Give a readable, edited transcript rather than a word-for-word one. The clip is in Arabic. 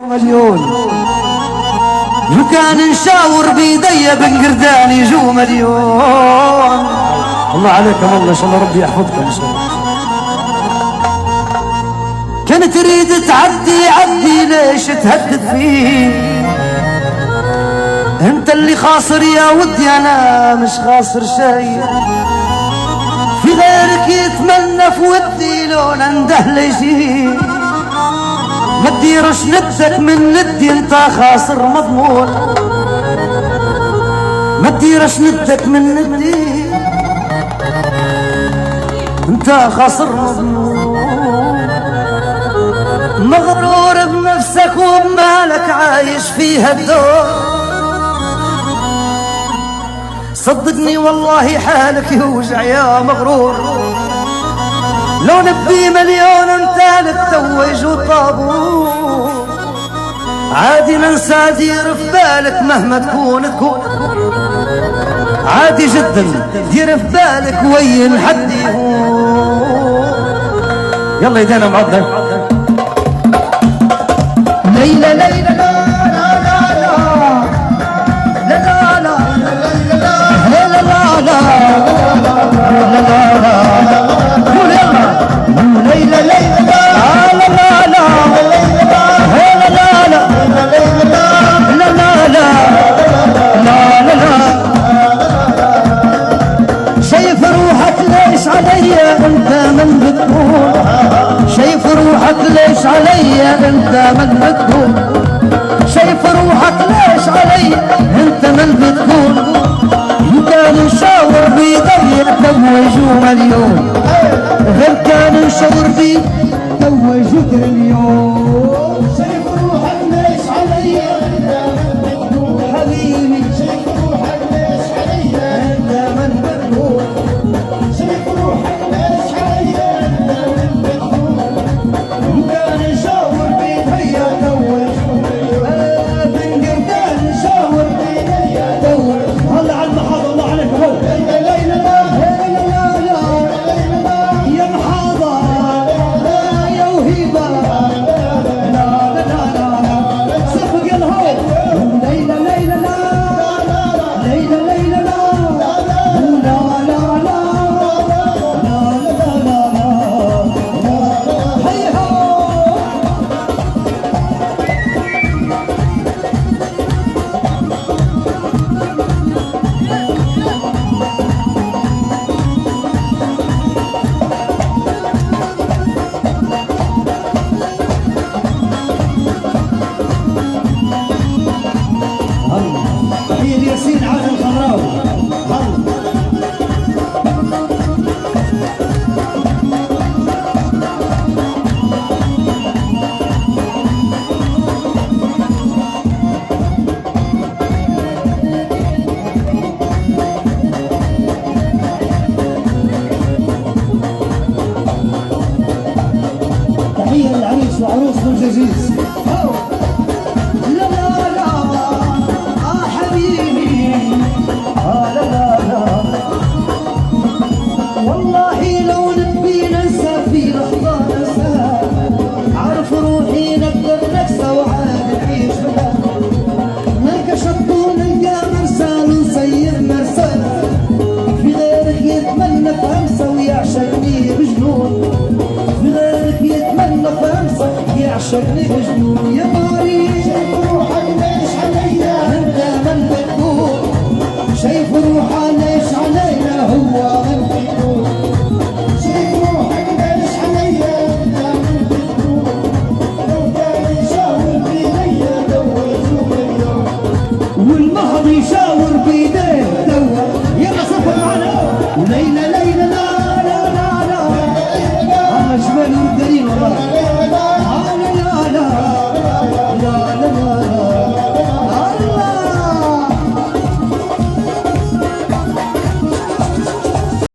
مليون لو كان نشاور بيدي بنقردان يجو مليون. الله عليكم والله، ان شاء الله ربي يحفظكم ان شاء الله. كان تريد تعدي عدي، ليش تهدد فيه؟ انت اللي خاسر يا ودي، انا مش خاسر شيء. في غيرك يتمنى في ودي لون انده ليجي. ما تديرش ندك من ندي، انت خاسر مضمون. ما تديرش ندك من ندي، انت خاسر مضمون. مغرور بنفسك وبمالك عايش فيها الدور. صدقني والله حالك يوجع يا مغرور. لو نبي مليون انت للتوج وطابور. عادي ننسى دير في بالك مهما تكون عادي جدا دير في بالك وين حد يهون. يلا يدينا معضل. ليلى ليلى لا لا لا لا لا لا لا لا لا ليلى ليلى لا لا لا لا لا لا لا. شايف روحك ليش عليا انت من بتقول؟ شايف روحك ليش عليا انت من بتقول؟ شايف روحك ليش عليا انت من بتقول؟ كان نشاور بيدي توجوا مليون، غير كان نشاور بي توجوا تريليون. شايف روحك ليش عليا انت من بتقول؟ حبيبي شايف روحك ليش عليا انت من بتقول؟ شايف روحك ليش عليا انت من بتقول؟ كان نشاور بيدي توجوا مليون، بنقر كان نشاور بيدي توجوا. هلا على المحاضر الله عليك هو. ليلى ليلى لا ليلى لا لا يا محاضر يا وهيبة لا لا لا لا صفق الهو. ليلى ليلى لا ليلى ليلى لا لا لا لا هيا تحية لياسين عادل الخضراوي. تحية للعريس وعروس منجزيز. والله لو نبي ننسى في لحظة ننسى. عارف روحي نقدر نكسى وعاد نعيش بلا. نلقى شط ونلقى مرسال نصير مرسال. في غيرك يتمنى في همسة ويعشقني بجنون. في غيرك يتمنى في همسة يعشقني بجنون. يا ماري شايف روحك ليش عليا انت من بتقول؟ شايف روحه ليش علينا هو من بيقول؟ شايف روحك ليش عليا انت من بتقول؟ لو كان يشاور بيدي توجوا مليون، والمهر يشاور بيديه دور. يلا صفر معنا. ليلى ليلى لا لا لا لا اجمل والدليل والله.